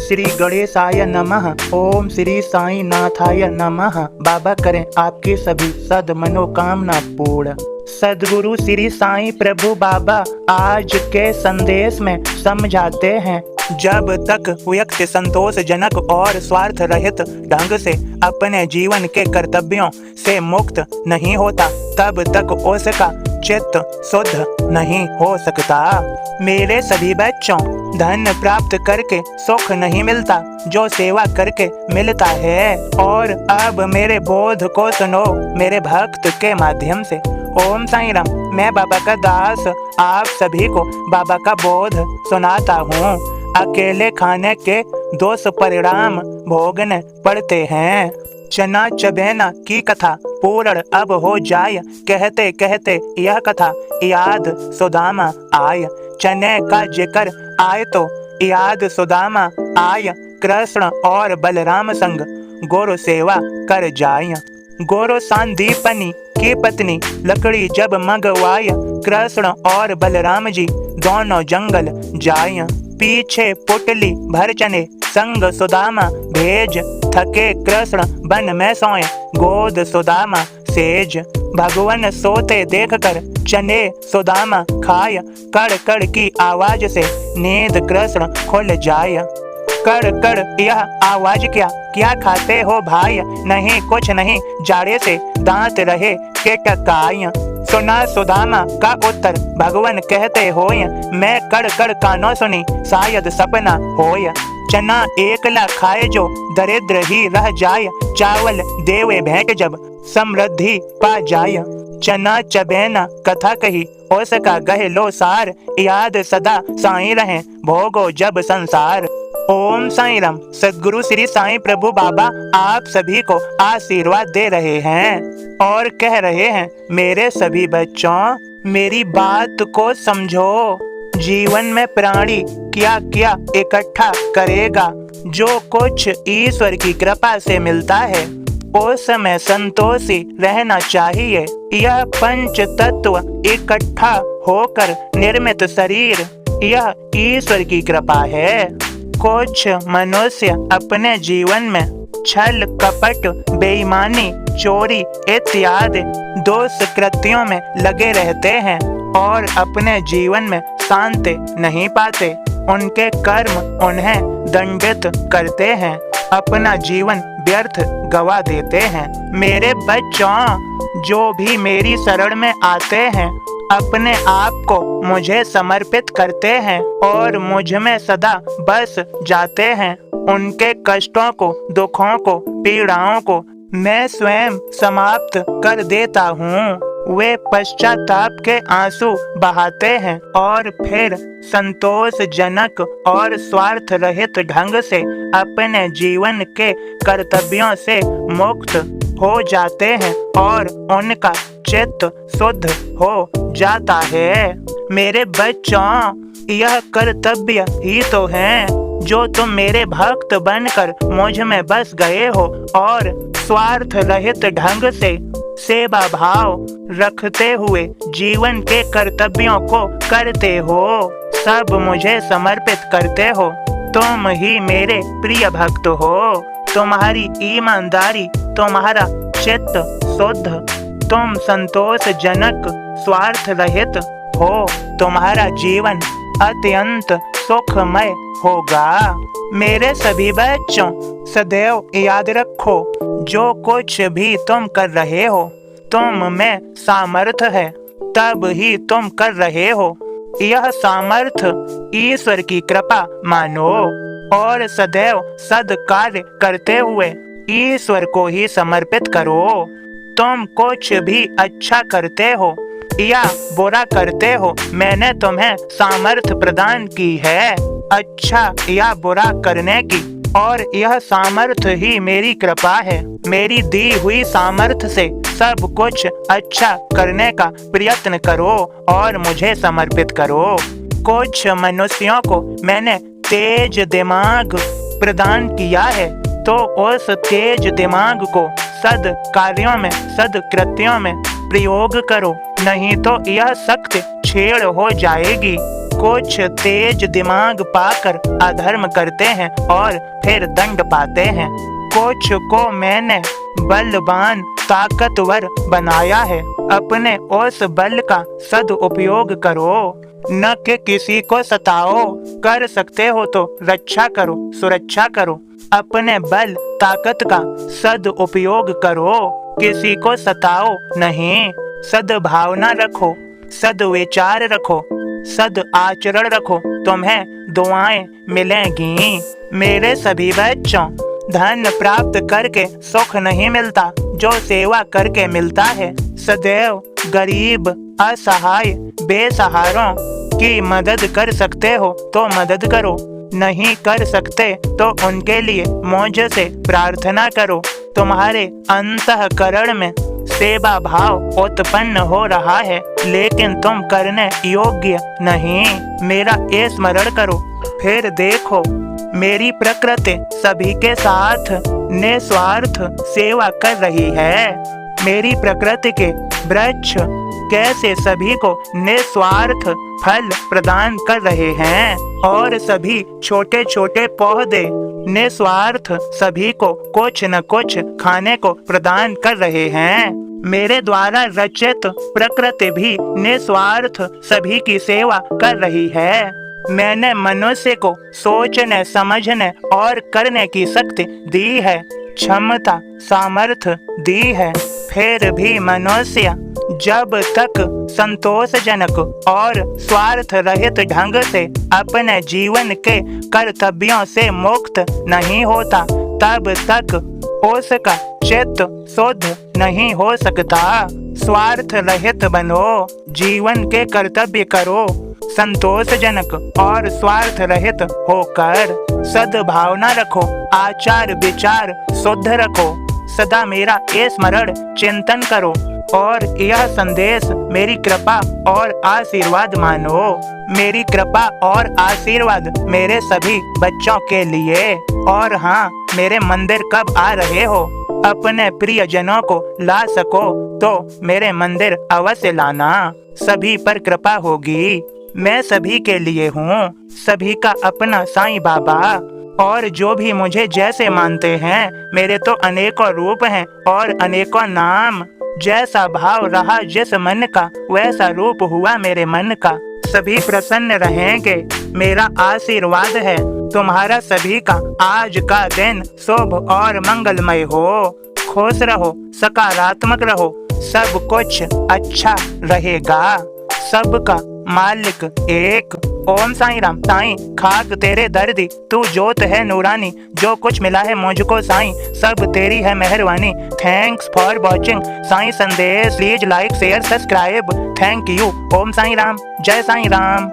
श्री गणेशाय नमः। ओम श्री साईं नाथाय नमः। बाबा करें आपकी सभी सद मनोकामना पूर्ण। सदगुरु श्री साईं प्रभु बाबा आज के संदेश में समझाते हैं, जब तक व्यक्ति संतोषजनक और स्वार्थ रहित ढंग से अपने जीवन के कर्तव्यों से मुक्त नहीं होता, तब तक उसका चित्त शुद्ध नहीं हो सकता। मेरे सभी बच्चों, धन प्राप्त करके सुख नहीं मिलता, जो सेवा करके मिलता है। और अब मेरे बोध को सुनो मेरे भक्त के माध्यम से। ओम साईं राम। मैं बाबा का दास आप सभी को बाबा का बोध सुनाता हूँ। अकेले खाने के दोष परिणाम भोगने पड़ते हैं। चना चबेना की कथा पूर्ण अब हो जाय, कहते कहते यह कथा याद सुदामा आय। चने का जिक्र आए तो याद सुदामा आय, कृष्ण और बलराम संग गोरु सेवा कर जाय। गोरु सांदीपनी की पत्नी लकड़ी जब मंगवाय, कृष्ण और बलराम जी दोनों जंगल जाय। पीछे पुटली भर चने संग सुदामा भेज, थके कृष्ण बन में सोए गोद सुदामा सेज। भगवान सोते देखकर चने सुदामा खाय, कड़ कड़ की आवाज से नींद कृष्ण खुल जाय। कड़ कड़ यह आवाज क्या, क्या खाते हो भाई? नहीं कुछ नहीं, जाड़े से दांत रहे के टकाय। सुना सुदामा का उत्तर, भगवान कहते होय, मैं कड़ कड़ कानों सुनी शायद सपना होय। चना एकला खाए जो दरिद्र ही रह जाय, चावल देवे भेंट जब समृद्धि पा जाय। चना चबेना कथा कही उसका गहे लो सार, याद सदा साईं रहे भोगो जब संसार। ओम साईं राम। सदगुरु श्री साईं प्रभु बाबा आप सभी को आशीर्वाद दे रहे हैं और कह रहे हैं, मेरे सभी बच्चों मेरी बात को समझो। जीवन में प्राणी क्या क्या इकट्ठा करेगा, जो कुछ ईश्वर की कृपा से मिलता है उस समय संतोषी रहना चाहिए। यह पंच तत्व इकट्ठा होकर निर्मित शरीर, यह ईश्वर की कृपा है। कुछ मनुष्य अपने जीवन में छल कपट बेईमानी चोरी इत्यादि दोष कृत्यों में लगे रहते हैं और अपने जीवन में शांति नहीं पाते। उनके कर्म उन्हें दंडित करते हैं, अपना जीवन व्यर्थ गवा देते हैं। मेरे बच्चों, जो भी मेरी शरण में आते हैं अपने आप को मुझे समर्पित करते हैं और मुझ में सदा बस जाते हैं, उनके कष्टों को, दुखों को, पीड़ाओं को मैं स्वयं समाप्त कर देता हूँ। वे पश्चाताप के आंसू बहाते हैं और फिर संतोषजनक और स्वार्थ रहित ढंग से अपने जीवन के कर्तव्यों से मुक्त हो जाते हैं और उनका चित्त शुद्ध हो जाता है। मेरे बच्चों, यह कर्तव्य ही तो है जो तुम मेरे भक्त बनकर मुझ में बस गए हो और स्वार्थ रहित ढंग से सेवा भाव रखते हुए जीवन के कर्तव्यों को करते हो, सब मुझे समर्पित करते हो। तुम ही मेरे प्रिय भक्त हो। तुम्हारी ईमानदारी, तुम्हारा चित्त शुद्ध, तुम संतोषजनक स्वार्थ रहित हो, तुम्हारा जीवन अत्यंत सुखमय होगा। मेरे सभी बच्चों, सदैव याद रखो, जो कुछ भी तुम कर रहे हो तुम में सामर्थ्य है, तब ही तुम कर रहे हो। यह सामर्थ्य ईश्वर की कृपा मानो और सदैव सद्कार्य करते हुए ईश्वर को ही समर्पित करो। तुम कुछ भी अच्छा करते हो या बुरा करते हो, मैंने तुम्हें सामर्थ्य प्रदान की है अच्छा या बुरा करने की, और यह सामर्थ्य ही मेरी कृपा है। मेरी दी हुई सामर्थ्य से सब कुछ अच्छा करने का प्रयत्न करो और मुझे समर्पित करो। कुछ मनुष्यों को मैंने तेज दिमाग प्रदान किया है, तो उस तेज दिमाग को सद कार्यों में, सद कृत्यों में प्रयोग करो, नहीं तो यह शक्ति छेड़ हो जाएगी। कुछ तेज दिमाग पाकर अधर्म करते हैं और फिर दंड पाते हैं। कुछ को मैंने बलवान ताकतवर बनाया है, अपने उस बल का सदुपयोग करो, न कि किसी को सताओ। कर सकते हो तो रक्षा करो, सुरक्षा करो, अपने बल ताकत का सदुपयोग करो, किसी को सताओ नहीं। सद्भावना रखो, सद्विचार रखो, सद आचरण रखो, तुम्हें दुआएं मिलेंगी। मेरे सभी बच्चों, धन प्राप्त करके सुख नहीं मिलता, जो सेवा करके मिलता है। सदैव गरीब, असहाय, बेसहारों की मदद कर सकते हो तो मदद करो, नहीं कर सकते तो उनके लिए मुझ से प्रार्थना करो। तुम्हारे अंतःकरण में सेवा भाव उत्पन्न हो रहा है, लेकिन तुम करने योग्य नहीं। मेरा स्मरण करो, फिर देखो मेरी प्रकृति सभी के साथ निस्वार्थ सेवा कर रही है। मेरी प्रकृति के वृक्ष कैसे सभी को निस्वार्थ फल प्रदान कर रहे हैं, और सभी छोटे छोटे पौधे निस्वार्थ सभी को कुछ न कुछ खाने को प्रदान कर रहे हैं। मेरे द्वारा रचित प्रकृति भी निस्वार्थ सभी की सेवा कर रही है। मैंने मनुष्य को सोचने, समझने और करने की शक्ति दी है, क्षमता, सामर्थ्य दी है। फिर भी मनुष्य जब तक संतोषजनक और स्वार्थ रहित ढंग से अपने जीवन के कर्तव्यों से मुक्त नहीं होता, तब तक उसका चित्त शुद्ध नहीं हो सकता। स्वार्थ रहित बनो, जीवन के कर्तव्य करो, संतोषजनक और स्वार्थ रहित होकर सद्भावना रखो, आचार विचार शुद्ध रखो, सदा मेरा स्मरण चिंतन करो, और यह संदेश मेरी कृपा और आशीर्वाद मानो। मेरी कृपा और आशीर्वाद मेरे सभी बच्चों के लिए। और हाँ, मेरे मंदिर कब आ रहे हो? अपने प्रियजनों को ला सको तो मेरे मंदिर अवश्य लाना, सभी पर कृपा होगी। मैं सभी के लिए हूँ, सभी का अपना साईं बाबा, और जो भी मुझे जैसे मानते हैं, मेरे तो अनेकों रूप हैं और अनेकों नाम। जैसा भाव रहा जिस मन का, वैसा रूप हुआ मेरे मन का। सभी प्रसन्न रहेंगे, मेरा आशीर्वाद है। तुम्हारा सभी का आज का दिन शुभ और मंगलमय हो। खुश रहो, सकारात्मक रहो, सब कुछ अच्छा रहेगा। सबका मालिक एक। ओम साईं राम। साईं खाक तेरे दर्दी, तू जोत है नूरानी, जो कुछ मिला है मुझको साईं, सब तेरी है मेहरबानी। Thanks for watching Sai Sandesh. Please like share subscribe. Thank you. Om Sai Ram. जय साईं राम।